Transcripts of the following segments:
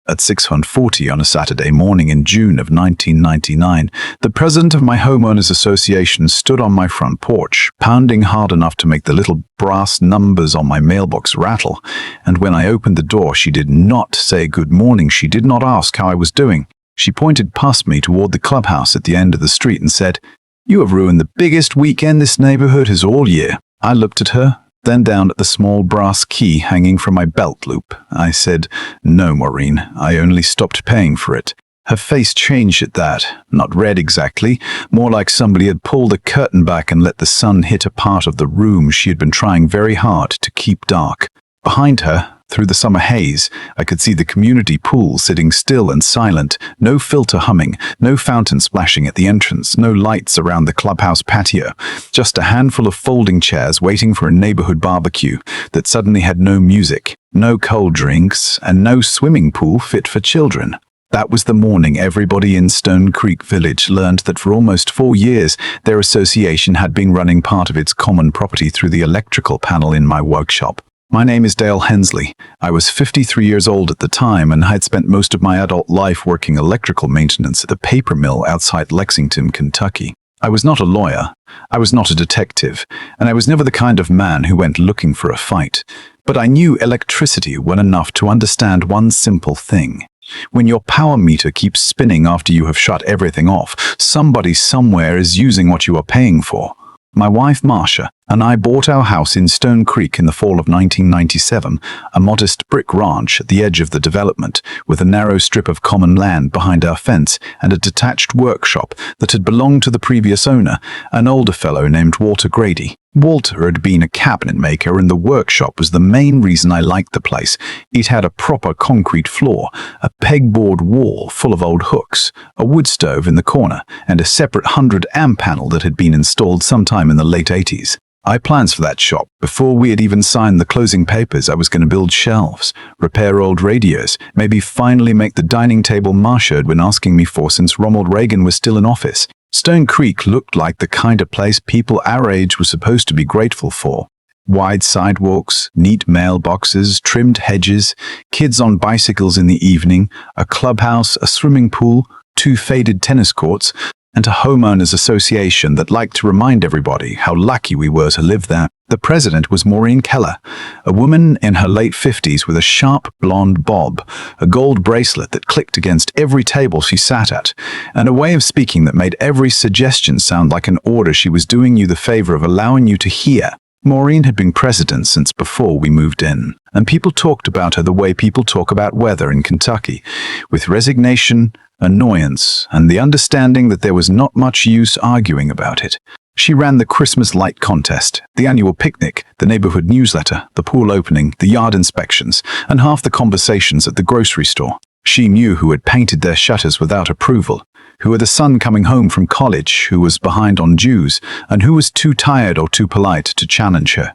At 6:40 on a Saturday morning in June of 1999, the president of my homeowners association stood on my front porch, pounding hard enough to make the little brass numbers on my mailbox rattle. And when I opened the door, she did not say good morning. She did not ask how I was doing. She pointed past me toward the clubhouse at the end of the street and said, "You have ruined the biggest weekend this neighborhood has all year." I looked at her, then down at the small brass key hanging from my belt loop. I said, "No, Maureen, I only stopped paying for it." Her face changed at that, not red exactly, more like somebody had pulled a curtain back and let the sun hit a part of the room she had been trying very hard to keep dark. Behind her, through the summer haze, I could see the community pool sitting still and silent, no filter humming, no fountain splashing at the entrance, no lights around the clubhouse patio, just a handful of folding chairs waiting for a neighborhood barbecue that suddenly had no music, no cold drinks, and no swimming pool fit for children. That was the morning everybody in Stone Creek Village learned that for almost 4 years their association had been running part of its common property through the electrical panel in my workshop. My name is Dale Hensley. I was 53 years old at the time and had spent most of my adult life working electrical maintenance at a paper mill outside Lexington, Kentucky. I was not a lawyer, I was not a detective, and I was never the kind of man who went looking for a fight. But I knew electricity well enough to understand one simple thing. When your power meter keeps spinning after you have shut everything off, somebody somewhere is using what you are paying for. My wife, Marcia, and I bought our house in Stone Creek in the fall of 1997, a modest brick ranch at the edge of the development, with a narrow strip of common land behind our fence and a detached workshop that had belonged to the previous owner, an older fellow named Walter Grady. Walter had been a cabinet maker, and the workshop was the main reason I liked the place. It had a proper concrete floor, a pegboard wall full of old hooks, a wood stove in the corner, and a separate 100-amp panel that had been installed sometime in the late 80s. I had plans for that shop. Before we had even signed the closing papers, I was going to build shelves, repair old radios, maybe finally make the dining table Marcia had been asking me for since Ronald Reagan was still in office. Stone Creek looked like the kind of place people our age were supposed to be grateful for. Wide sidewalks, neat mailboxes, trimmed hedges, kids on bicycles in the evening, a clubhouse, a swimming pool, 2 faded tennis courts, and a homeowners association that liked to remind everybody how lucky we were to live there. The president was Maureen Keller, a woman in her late 50s with a sharp blonde bob, a gold bracelet that clicked against every table she sat at, and a way of speaking that made every suggestion sound like an order she was doing you the favor of allowing you to hear. Maureen had been president since before we moved in, and people talked about her the way people talk about weather in Kentucky, with resignation, annoyance, and the understanding that there was not much use arguing about it. She ran the Christmas light contest, the annual picnic, the neighborhood newsletter, the pool opening, the yard inspections, and half the conversations at the grocery store. She knew who had painted their shutters without approval, who had a son coming home from college who was behind on dues, and who was too tired or too polite to challenge her.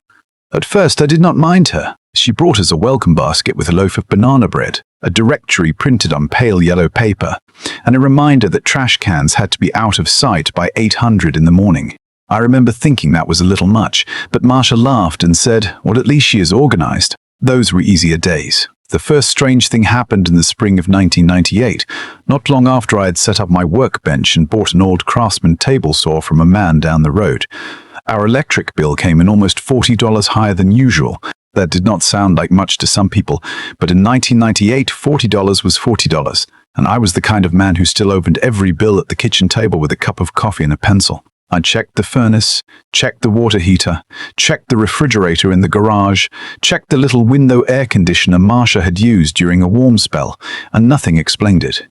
At first, I did not mind her. She brought us a welcome basket with a loaf of banana bread, a directory printed on pale yellow paper, and a reminder that trash cans had to be out of sight by 800 in the morning. I remember thinking that was a little much, but Marcia laughed and said, "Well, at least she is organized." Those were easier days. The first strange thing happened in the spring of 1998, not long after I had set up my workbench and bought an old Craftsman table saw from a man down the road. Our electric bill came in almost $40 higher than usual. That did not sound like much to some people, but in 1998, $40 was $40, and I was the kind of man who still opened every bill at the kitchen table with a cup of coffee and a pencil. I checked the furnace, checked the water heater, checked the refrigerator in the garage, checked the little window air conditioner Marcia had used during a warm spell, and nothing explained it.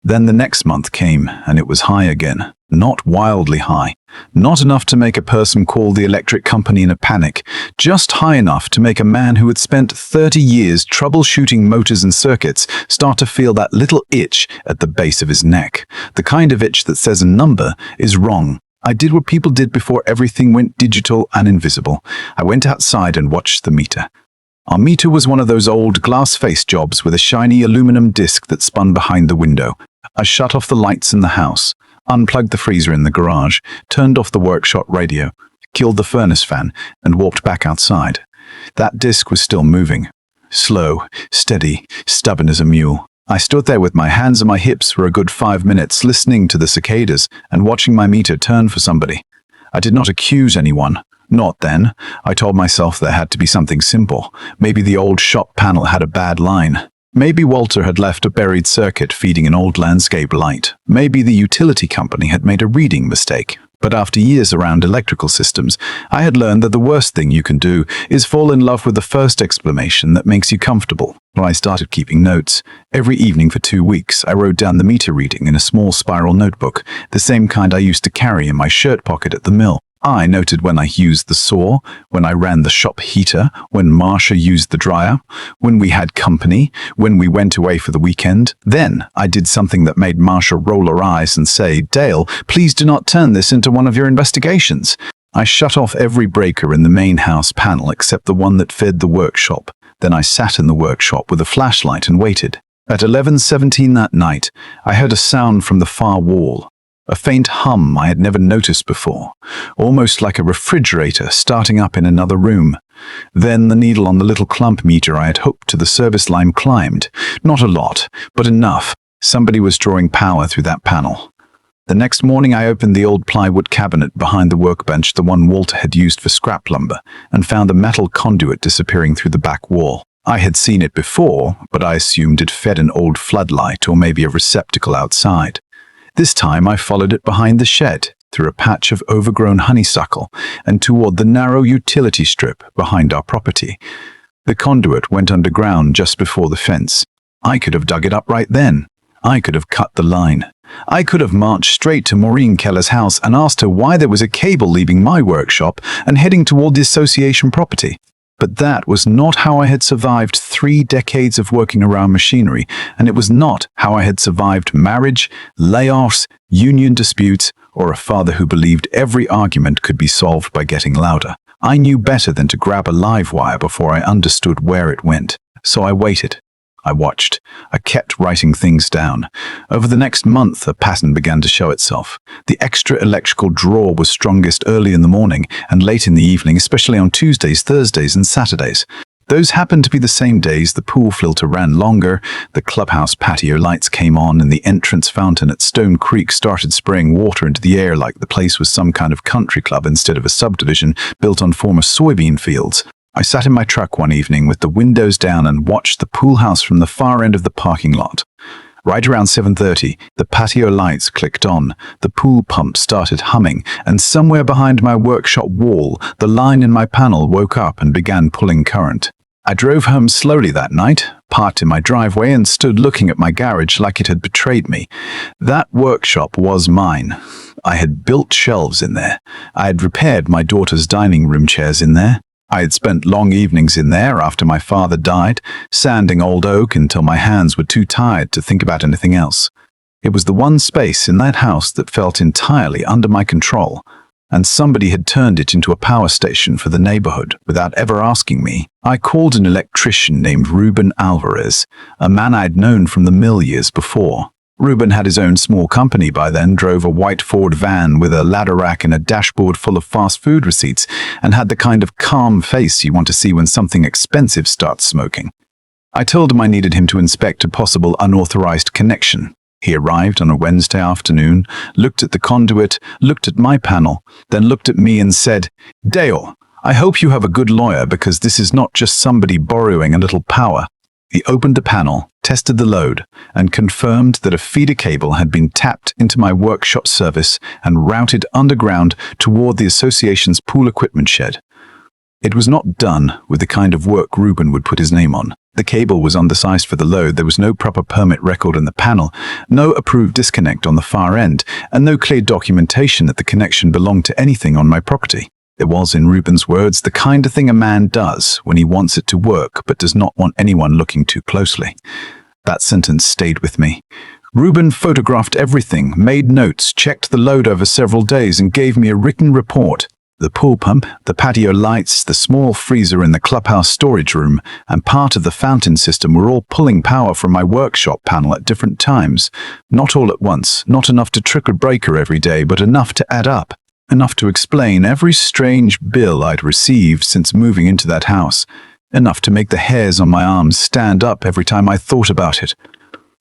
Then the next month came, and it was high again. Not wildly high. Not enough to make a person call the electric company in a panic. Just high enough to make a man who had spent 30 years troubleshooting motors and circuits start to feel that little itch at the base of his neck. The kind of itch that says a number is wrong. I did what people did before everything went digital and invisible. I went outside and watched the meter. Our meter was one of those old glass-face jobs with a shiny aluminum disc that spun behind the window. I shut off the lights in the house, unplugged the freezer in the garage, turned off the workshop radio, killed the furnace fan, and walked back outside. That disc was still moving. Slow, steady, stubborn as a mule. I stood there with my hands on my hips for a good 5 minutes, listening to the cicadas and watching my meter turn for somebody. I did not accuse anyone. Not then. I told myself there had to be something simple. Maybe the old shop panel had a bad line. Maybe Walter had left a buried circuit feeding an old landscape light. Maybe the utility company had made a reading mistake. But after years around electrical systems, I had learned that the worst thing you can do is fall in love with the first explanation that makes you comfortable. When I started keeping notes, every evening for 2 weeks, I wrote down the meter reading in a small spiral notebook, the same kind I used to carry in my shirt pocket at the mill. I noted when I used the saw, when I ran the shop heater, when Marsha used the dryer, when we had company, when we went away for the weekend. Then I did something that made Marsha roll her eyes and say, "Dale, please do not turn this into one of your investigations." I shut off every breaker in the main house panel except the one that fed the workshop. Then I sat in the workshop with a flashlight and waited. At 11:17 that night, I heard a sound from the far wall. A faint hum I had never noticed before, almost like a refrigerator starting up in another room. Then the needle on the little clump meter I had hooked to the service line climbed. Not a lot, but enough. Somebody was drawing power through that panel. The next morning I opened the old plywood cabinet behind the workbench, the one Walter had used for scrap lumber, and found a metal conduit disappearing through the back wall. I had seen it before, but I assumed it fed an old floodlight or maybe a receptacle outside. This time I followed it behind the shed, through a patch of overgrown honeysuckle, and toward the narrow utility strip behind our property. The conduit went underground just before the fence. I could have dug it up right then. I could have cut the line. I could have marched straight to Maureen Keller's house and asked her why there was a cable leaving my workshop and heading toward the association property. But that was not how I had survived 3 decades of working around machinery, and it was not how I had survived marriage, layoffs, union disputes, or a father who believed every argument could be solved by getting louder. I knew better than to grab a live wire before I understood where it went. So I waited. I watched. I kept writing things down. Over the next month, a pattern began to show itself. The extra electrical draw was strongest early in the morning and late in the evening, especially on Tuesdays, Thursdays, and Saturdays. Those happened to be the same days the pool filter ran longer, the clubhouse patio lights came on, and the entrance fountain at Stone Creek started spraying water into the air like the place was some kind of country club instead of a subdivision built on former soybean fields. I sat in my truck one evening with the windows down and watched the pool house from the far end of the parking lot. Right around 7:30, the patio lights clicked on, the pool pump started humming, and somewhere behind my workshop wall, the line in my panel woke up and began pulling current. I drove home slowly that night, parked in my driveway, and stood looking at my garage like it had betrayed me. That workshop was mine. I had built shelves in there. I had repaired my daughter's dining room chairs in there. I had spent long evenings in there after my father died, sanding old oak until my hands were too tired to think about anything else. It was the one space in that house that felt entirely under my control, and somebody had turned it into a power station for the neighborhood without ever asking me. I called an electrician named Ruben Alvarez, a man I'd known from the mill years before. Ruben had his own small company by then, drove a white Ford van with a ladder rack and a dashboard full of fast food receipts, and had the kind of calm face you want to see when something expensive starts smoking. I told him I needed him to inspect a possible unauthorized connection. He arrived on a Wednesday afternoon, looked at the conduit, looked at my panel, then looked at me and said, "Dale, I hope you have a good lawyer because this is not just somebody borrowing a little power." He opened the panel, tested the load, and confirmed that a feeder cable had been tapped into my workshop service and routed underground toward the association's pool equipment shed. It was not done with the kind of work Ruben would put his name on. The cable was undersized for the load, there was no proper permit record in the panel, no approved disconnect on the far end, and no clear documentation that the connection belonged to anything on my property. It was, in Ruben's words, the kind of thing a man does when he wants it to work but does not want anyone looking too closely. That sentence stayed with me. Ruben photographed everything, made notes, checked the load over several days, and gave me a written report. The pool pump, the patio lights, the small freezer in the clubhouse storage room, and part of the fountain system were all pulling power from my workshop panel at different times. Not all at once, not enough to trick a breaker every day, but enough to add up. Enough to explain every strange bill I'd received since moving into that house. Enough to make the hairs on my arms stand up every time I thought about it.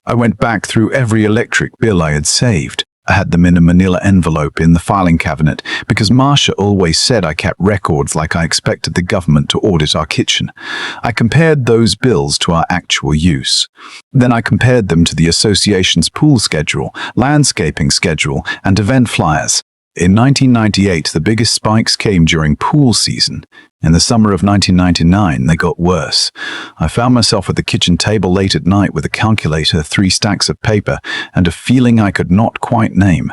I went back through every electric bill I had saved. I had them in a manila envelope in the filing cabinet because Marcia always said I kept records like I expected the government to audit our kitchen. I compared those bills to our actual use. Then I compared them to the association's pool schedule, landscaping schedule, and event flyers. In 1998, the biggest spikes came during pool season. In the summer of 1999, they got worse. I found myself at the kitchen table late at night with a calculator, 3 stacks of paper, and a feeling I could not quite name.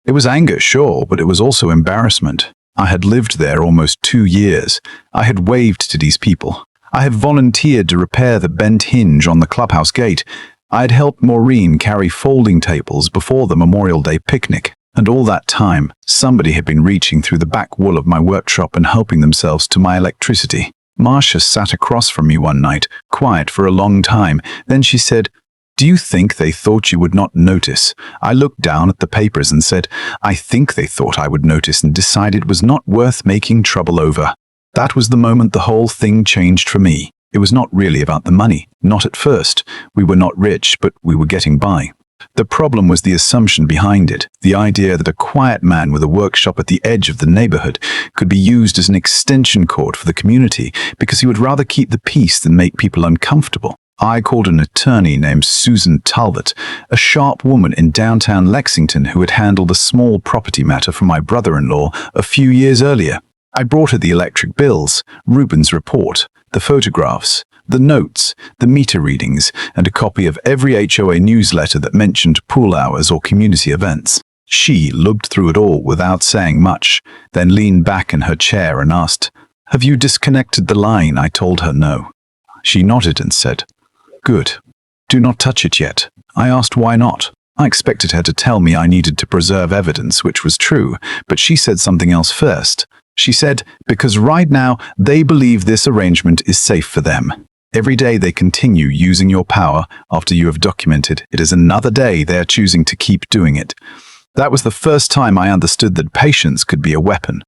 It was anger, sure, but it was also embarrassment. I had lived there almost 2 years. I had waved to these people. I had volunteered to repair the bent hinge on the clubhouse gate. I had helped Maureen carry folding tables before the Memorial Day picnic. And all that time, somebody had been reaching through the back wall of my workshop and helping themselves to my electricity. Marcia sat across from me one night, quiet for a long time. Then she said, "Do you think they thought you would not notice?" I looked down at the papers and said, "I think they thought I would notice and decide it was not worth making trouble over." That was the moment the whole thing changed for me. It was not really about the money, not at first. We were not rich, but we were getting by. The problem was the assumption behind it, the idea that a quiet man with a workshop at the edge of the neighborhood could be used as an extension cord for the community because he would rather keep the peace than make people uncomfortable. I called an attorney named Susan Talbot, a sharp woman in downtown Lexington who had handled a small property matter for my brother-in-law a few years earlier. I brought her the electric bills, Ruben's report, the photographs, the notes, the meter readings, and a copy of every HOA newsletter that mentioned pool hours or community events. She looked through it all without saying much, then leaned back in her chair and asked, "Have you disconnected the line?" I told her no. She nodded and said, "Good. Do not touch it yet." I asked why not. I expected her to tell me I needed to preserve evidence, which was true, but she said something else first. She said, "Because right now they believe this arrangement is safe for them. Every day they continue using your power after you have documented it is another day they are choosing to keep doing it." That was the first time I understood that patience could be a weapon.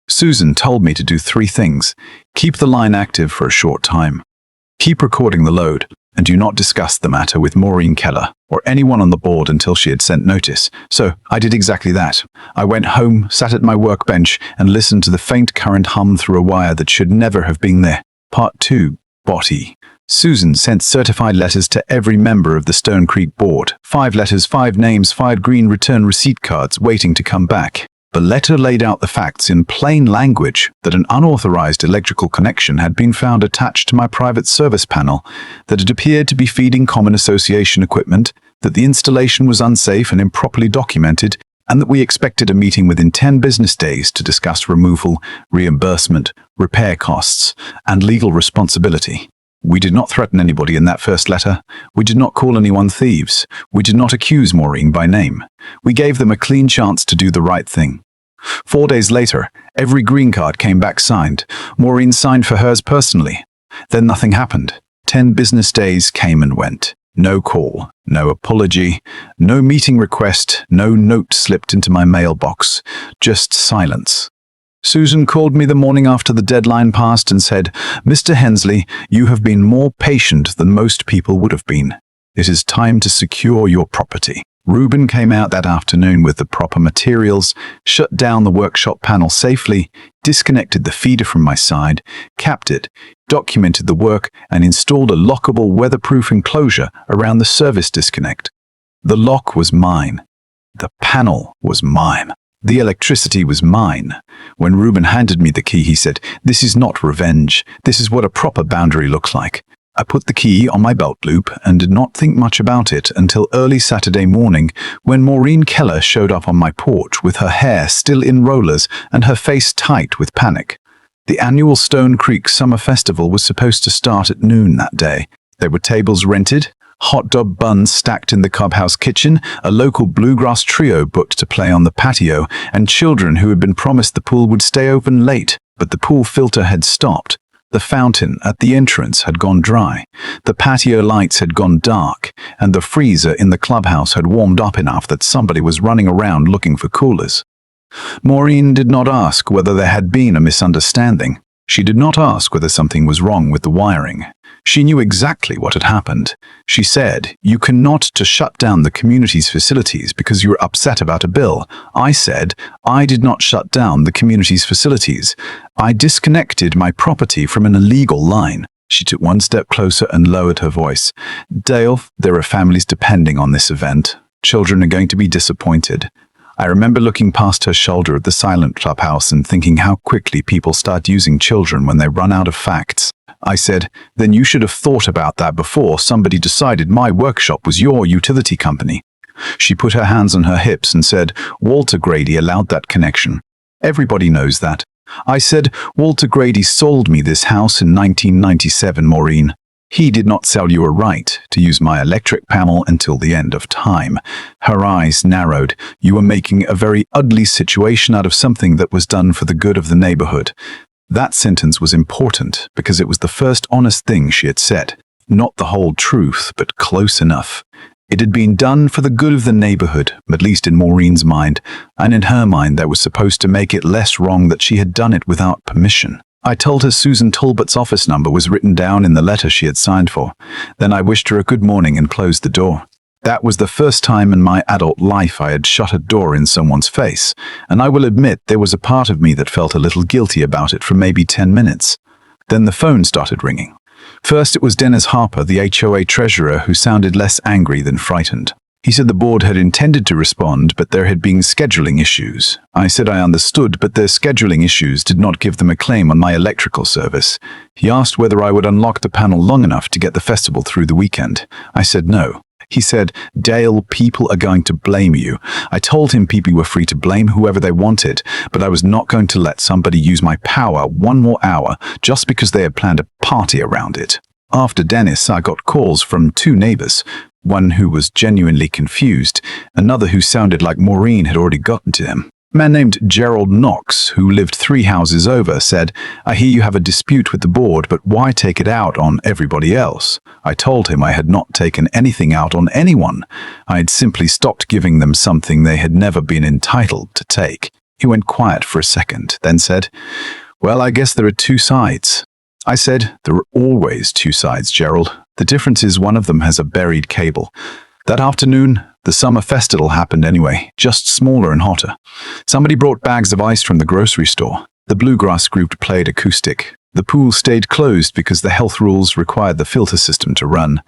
Susan told me to do 3 things. Keep the line active for a short time. Keep recording the load, and do not discuss the matter with Maureen Keller or anyone on the board until she had sent notice. So I did exactly that. I went home, sat at my workbench, and listened to the faint current hum through a wire that should never have been there. Part 2. Body. Susan sent certified letters to every member of the Stone Creek board. 5 letters, 5 names, 5 green return receipt cards waiting to come back. The letter laid out the facts in plain language that an unauthorized electrical connection had been found attached to my private service panel, that it appeared to be feeding common association equipment, that the installation was unsafe and improperly documented, and that we expected a meeting within 10 business days to discuss removal, reimbursement, repair costs, and legal responsibility. We did not threaten anybody in that first letter. We did not call anyone thieves. We did not accuse Maureen by name. We gave them a clean chance to do the right thing. 4 days later, every green card came back signed. Maureen signed for hers personally. Then nothing happened. 10 business days came and went. No call, no apology, no meeting request, no note slipped into my mailbox. Just silence. Susan called me the morning after the deadline passed and said, "Mr. Hensley, you have been more patient than most people would have been. It is time to secure your property." Ruben came out that afternoon with the proper materials, shut down the workshop panel safely, disconnected the feeder from my side, capped it, documented the work, and installed a lockable weatherproof enclosure around the service disconnect. The lock was mine. The panel was mine. The electricity was mine. When Ruben handed me the key, he said, "This is not revenge. This is what a proper boundary looks like." I put the key on my belt loop and did not think much about it until early Saturday morning when Maureen Keller showed up on my porch with her hair still in rollers and her face tight with panic. The annual Stone Creek Summer Festival was supposed to start at noon that day. There were tables rented, hot dog buns stacked in the clubhouse kitchen, a local bluegrass trio booked to play on the patio, and children who had been promised the pool would stay open late, but the pool filter had stopped. The fountain at the entrance had gone dry, the patio lights had gone dark, and the freezer in the clubhouse had warmed up enough that somebody was running around looking for coolers. Maureen did not ask whether there had been a misunderstanding. She did not ask whether something was wrong with the wiring. She knew exactly what had happened. She said, "You cannot to shut down the community's facilities because you were upset about a bill." I said, "I did not shut down the community's facilities. I disconnected my property from an illegal line." She took one step closer and lowered her voice. "Dale, there are families depending on this event. Children are going to be disappointed." I remember looking past her shoulder at the silent clubhouse and thinking how quickly people start using children when they run out of facts. I said, "Then you should have thought about that before somebody decided my workshop was your utility company." She put her hands on her hips and said, "Walter Grady allowed that connection. Everybody knows that." I said, "Walter Grady sold me this house in 1997, Maureen. He did not sell you a right to use my electric panel until the end of time." Her eyes narrowed. "You were making a very ugly situation out of something that was done for the good of the neighborhood." That sentence was important because it was the first honest thing she had said. Not the whole truth, but close enough. It had been done for the good of the neighborhood, at least in Maureen's mind, and in her mind that was supposed to make it less wrong that she had done it without permission. I told her Susan Talbot's office number was written down in the letter she had signed for. Then I wished her a good morning and closed the door. That was the first time in my adult life I had shut a door in someone's face, and I will admit there was a part of me that felt a little guilty about it for maybe 10 minutes. Then the phone started ringing. First it was Dennis Harper, the HOA treasurer, who sounded less angry than frightened. He said the board had intended to respond, but there had been scheduling issues. I said I understood, but their scheduling issues did not give them a claim on my electrical service. He asked whether I would unlock the panel long enough to get the festival through the weekend. I said no. He said, "Dale, people are going to blame you." I told him people were free to blame whoever they wanted, but I was not going to let somebody use my power one more hour just because they had planned a party around it. After Dennis, I got calls from two neighbors. One who was genuinely confused, another who sounded like Maureen had already gotten to him. A man named Gerald Knox, who lived 3 houses over, said, "I hear you have a dispute with the board, but why take it out on everybody else?" I told him I had not taken anything out on anyone. I had simply stopped giving them something they had never been entitled to take. He went quiet for a second, then said, "Well, I guess there are 2 sides." I said, "There are always 2 sides, Gerald. The difference is one of them has a buried cable." That afternoon, the summer festival happened anyway, just smaller and hotter. Somebody brought bags of ice from the grocery store. The bluegrass group played acoustic. The pool stayed closed because the health rules required the filter system to run.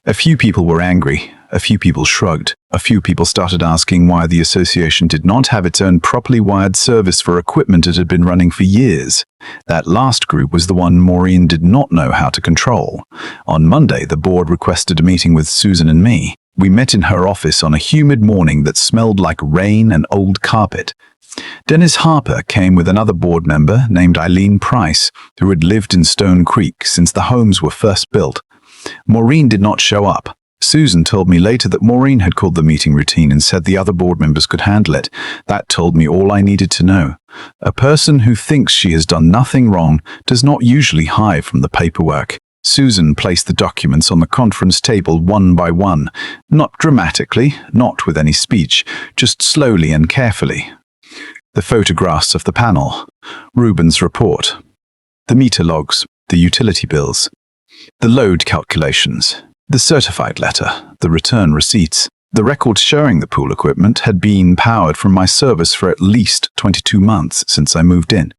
A few people were angry. A few people shrugged. A few people started asking why the association did not have its own properly wired service for equipment it had been running for years. That last group was the one Maureen did not know how to control. On Monday, the board requested a meeting with Susan and me. We met in her office on a humid morning that smelled like rain and old carpet. Dennis Harper came with another board member named Eileen Price, who had lived in Stone Creek since the homes were first built. Maureen did not show up. Susan told me later that Maureen had called the meeting routine and said the other board members could handle it. That told me all I needed to know. A person who thinks she has done nothing wrong does not usually hide from the paperwork. Susan placed the documents on the conference table one by one, not dramatically, not with any speech, just slowly and carefully. The photographs of the panel, Ruben's report, the meter logs, the utility bills, the load calculations, the certified letter, the return receipts. The records showing the pool equipment had been powered from my service for at least 22 months since I moved in.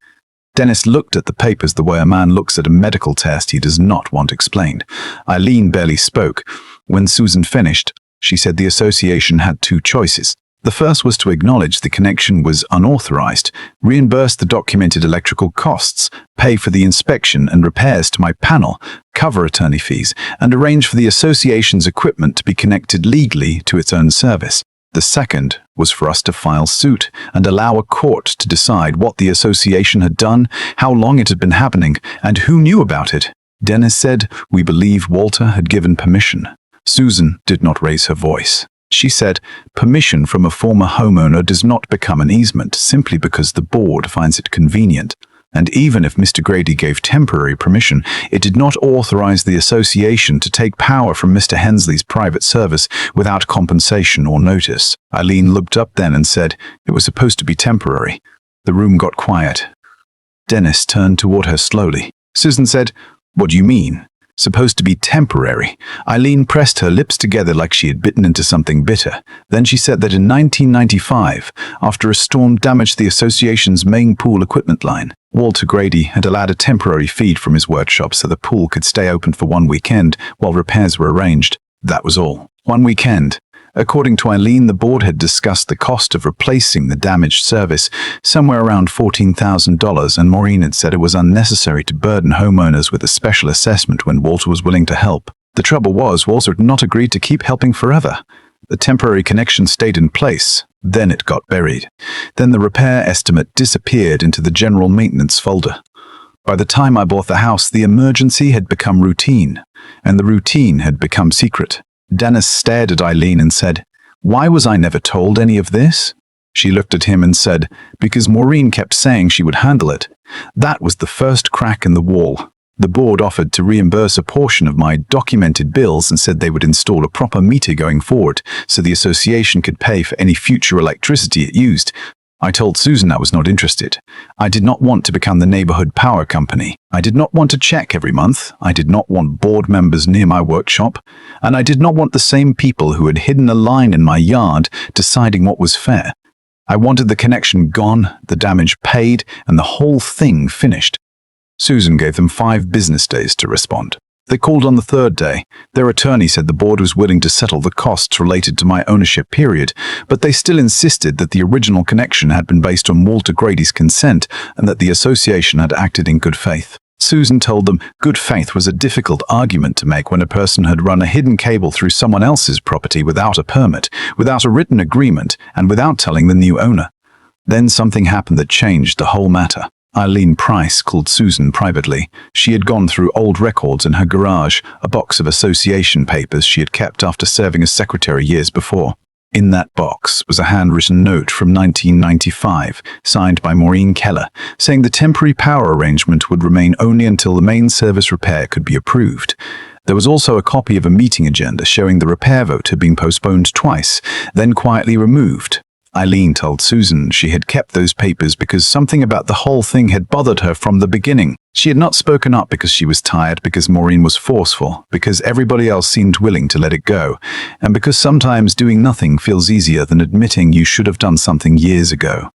Dennis looked at the papers the way a man looks at a medical test he does not want explained. Eileen barely spoke. When Susan finished, she said the association had 2 choices. The first was to acknowledge the connection was unauthorized, reimburse the documented electrical costs, pay for the inspection and repairs to my panel, cover attorney fees, and arrange for the association's equipment to be connected legally to its own service. The second was for us to file suit and allow a court to decide what the association had done, how long it had been happening, and who knew about it. Dennis said, "We believe Walter had given permission." Susan did not raise her voice. She said, "Permission from a former homeowner does not become an easement simply because the board finds it convenient. And even if Mr. Grady gave temporary permission, it did not authorize the association to take power from Mr. Hensley's private service without compensation or notice." Eileen looked up then and said, "It was supposed to be temporary." The room got quiet. Dennis turned toward her slowly. Susan said, "What do you mean? Supposed to be temporary." Eileen pressed her lips together like she had bitten into something bitter. Then she said that in 1995, after a storm damaged the association's main pool equipment line, Walter Grady had allowed a temporary feed from his workshop so the pool could stay open for one weekend while repairs were arranged. That was all. One weekend. According to Eileen, the board had discussed the cost of replacing the damaged service, somewhere around $14,000, and Maureen had said it was unnecessary to burden homeowners with a special assessment when Walter was willing to help. The trouble was, Walter had not agreed to keep helping forever. The temporary connection stayed in place. Then it got buried. Then the repair estimate disappeared into the general maintenance folder. By the time I bought the house, the emergency had become routine, and the routine had become secret. Dennis stared at Eileen and said, "Why was I never told any of this?" She looked at him and said, "Because Maureen kept saying she would handle it." That was the first crack in the wall. The board offered to reimburse a portion of my documented bills and said they would install a proper meter going forward so the association could pay for any future electricity it used. I told Susan I was not interested. I did not want to become the neighborhood power company. I did not want to check every month. I did not want board members near my workshop. And I did not want the same people who had hidden a line in my yard deciding what was fair. I wanted the connection gone, the damage paid, and the whole thing finished. Susan gave them 5 business days to respond. They called on the 3rd day. Their attorney said the board was willing to settle the costs related to my ownership period, but they still insisted that the original connection had been based on Walter Grady's consent and that the association had acted in good faith. Susan told them good faith was a difficult argument to make when a person had run a hidden cable through someone else's property without a permit, without a written agreement, and without telling the new owner. Then something happened that changed the whole matter. Eileen Price called Susan privately. She had gone through old records in her garage, a box of association papers she had kept after serving as secretary years before. In that box was a handwritten note from 1995, signed by Maureen Keller, saying the temporary power arrangement would remain only until the main service repair could be approved. There was also a copy of a meeting agenda showing the repair vote had been postponed twice, then quietly removed. Eileen told Susan she had kept those papers because something about the whole thing had bothered her from the beginning. She had not spoken up because she was tired, because Maureen was forceful, because everybody else seemed willing to let it go, and because sometimes doing nothing feels easier than admitting you should have done something years ago.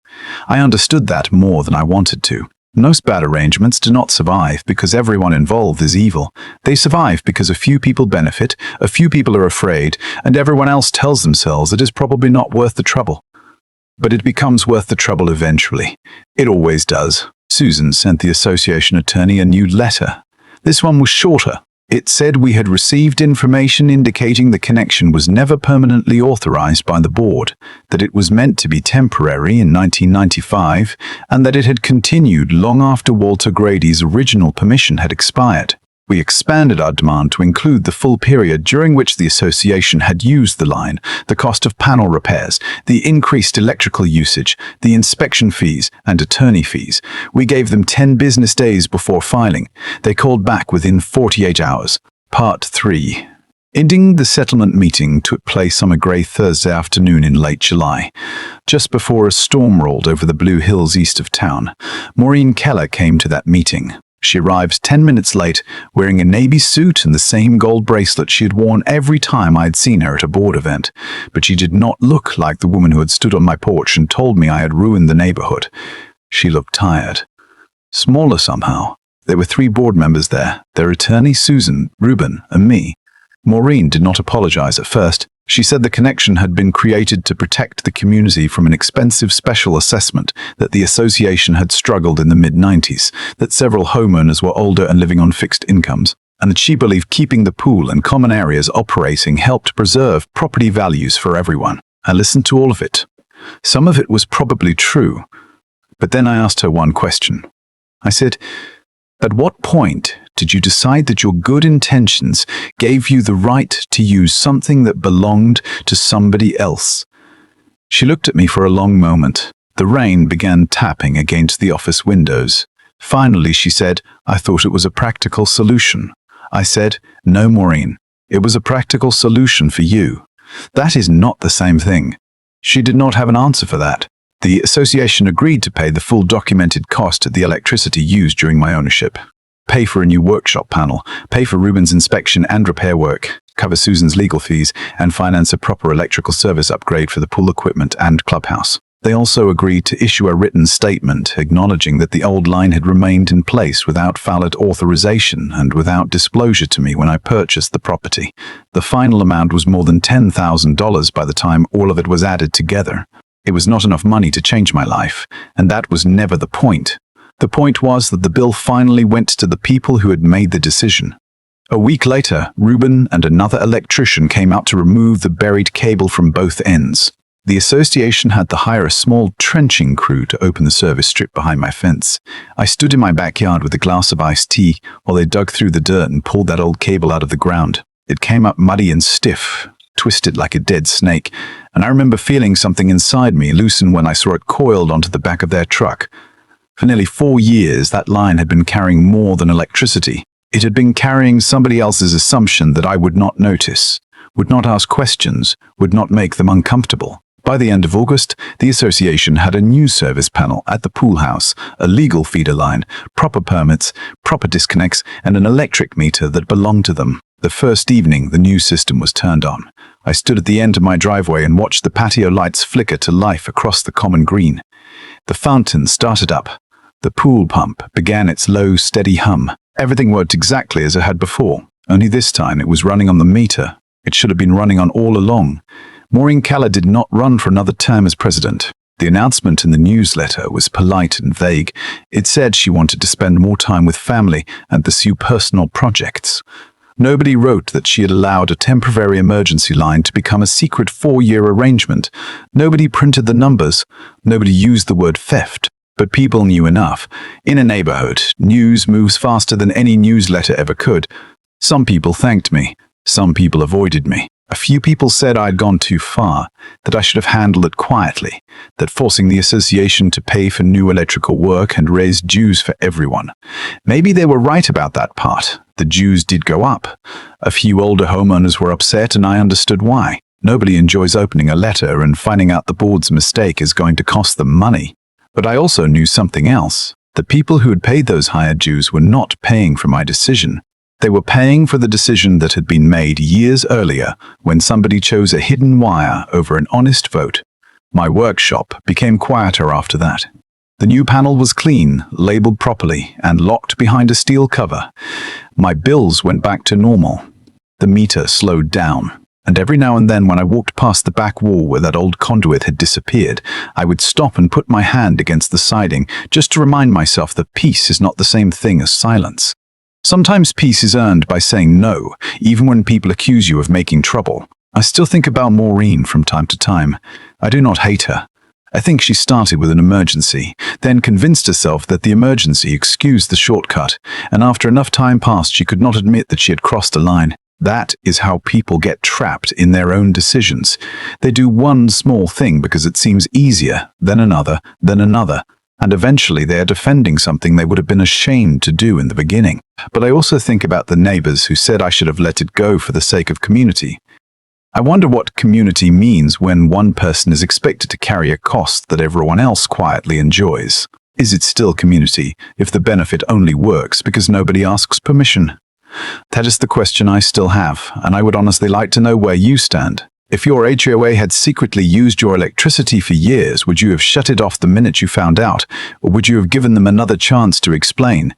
I understood that more than I wanted to. Most bad arrangements do not survive because everyone involved is evil. They survive because a few people benefit, a few people are afraid, and everyone else tells themselves it is probably not worth the trouble. But it becomes worth the trouble eventually. It always does. Susan sent the association attorney a new letter. This one was shorter. It said we had received information indicating the connection was never permanently authorized by the board, that it was meant to be temporary in 1995, and that it had continued long after Walter Grady's original permission had expired. We expanded our demand to include the full period during which the association had used the line, the cost of panel repairs, the increased electrical usage, the inspection fees, and attorney fees. We gave them 10 business days before filing. They called back within 48 hours. Part 3. Ending the settlement meeting took place on a grey Thursday afternoon in late July, just before a storm rolled over the Blue Hills east of town. Maureen Keller came to that meeting. She arrived 10 minutes late, wearing a navy suit and the same gold bracelet she had worn every time I had seen her at a board event. But she did not look like the woman who had stood on my porch and told me I had ruined the neighborhood. She looked tired. Smaller somehow. There were 3 board members there, their attorney Susan, Reuben, and me. Maureen did not apologize at first. She said the connection had been created to protect the community from an expensive special assessment, that the association had struggled in the mid-90s, that several homeowners were older and living on fixed incomes, and that she believed keeping the pool and common areas operating helped preserve property values for everyone. I listened to all of it. Some of it was probably true, but then I asked her one question. I said, "At what point did you decide that your good intentions gave you the right to use something that belonged to somebody else?" She looked at me for a long moment. The rain began tapping against the office windows. Finally, she said, "I thought it was a practical solution." I said, "No, Maureen, it was a practical solution for you. That is not the same thing." She did not have an answer for that. The association agreed to pay the full documented cost of the electricity used during my ownership, pay for a new workshop panel, pay for Ruben's inspection and repair work, cover Susan's legal fees, and finance a proper electrical service upgrade for the pool equipment and clubhouse. They also agreed to issue a written statement acknowledging that the old line had remained in place without valid authorization and without disclosure to me when I purchased the property. The final amount was more than $10,000 by the time all of it was added together. It was not enough money to change my life, and that was never the point. The point was that the bill finally went to the people who had made the decision. A week later, Ruben and another electrician came out to remove the buried cable from both ends. The association had to hire a small trenching crew to open the service strip behind my fence. I stood in my backyard with a glass of iced tea while they dug through the dirt and pulled that old cable out of the ground. It came up muddy and stiff, twisted like a dead snake, and I remember feeling something inside me loosen when I saw it coiled onto the back of their truck. For nearly 4 years, that line had been carrying more than electricity. It had been carrying somebody else's assumption that I would not notice, would not ask questions, would not make them uncomfortable. By the end of August, the association had a new service panel at the pool house, a legal feeder line, proper permits, proper disconnects, and an electric meter that belonged to them. The first evening, the new system was turned on. I stood at the end of my driveway and watched the patio lights flicker to life across the common green. The fountain started up. The pool pump began its low, steady hum. Everything worked exactly as it had before, only this time it was running on the meter. It should have been running on all along. Maureen Keller did not run for another term as president. The announcement in the newsletter was polite and vague. It said she wanted to spend more time with family and pursue personal projects. Nobody wrote that she had allowed a temporary emergency line to become a secret 4-year arrangement. Nobody printed the numbers. Nobody used the word theft. But people knew enough. In a neighborhood, news moves faster than any newsletter ever could. Some people thanked me. Some people avoided me. A few people said I'd gone too far, that I should have handled it quietly, that forcing the association to pay for new electrical work had raised dues for everyone. Maybe they were right about that part. The dues did go up. A few older homeowners were upset, and I understood why. Nobody enjoys opening a letter and finding out the board's mistake is going to cost them money. But I also knew something else. The people who had paid those higher dues were not paying for my decision. They were paying for the decision that had been made years earlier when somebody chose a hidden wire over an honest vote. My workshop became quieter after that. The new panel was clean, labeled properly, and locked behind a steel cover. My bills went back to normal. The meter slowed down, and every now and then when I walked past the back wall where that old conduit had disappeared, I would stop and put my hand against the siding just to remind myself that peace is not the same thing as silence. Sometimes peace is earned by saying no, even when people accuse you of making trouble. I still think about Maureen from time to time. I do not hate her. I think she started with an emergency, then convinced herself that the emergency excused the shortcut, and after enough time passed she could not admit that she had crossed a line. That is how people get trapped in their own decisions. They do one small thing because it seems easier, then another, and eventually they are defending something they would have been ashamed to do in the beginning. But I also think about the neighbors who said I should have let it go for the sake of community. I wonder what community means when one person is expected to carry a cost that everyone else quietly enjoys. Is it still community if the benefit only works because nobody asks permission? That is the question I still have, and I would honestly like to know where you stand. If your HOA had secretly used your electricity for years, would you have shut it off the minute you found out, or would you have given them another chance to explain?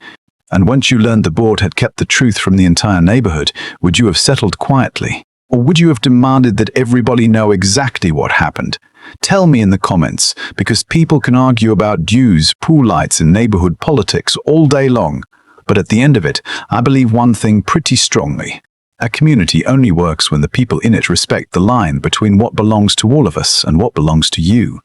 And once you learned the board had kept the truth from the entire neighborhood, would you have settled quietly? Or would you have demanded that everybody know exactly what happened? Tell me in the comments, because people can argue about dues, pool lights, and neighborhood politics all day long. But at the end of it, I believe one thing pretty strongly. A community only works when the people in it respect the line between what belongs to all of us and what belongs to you.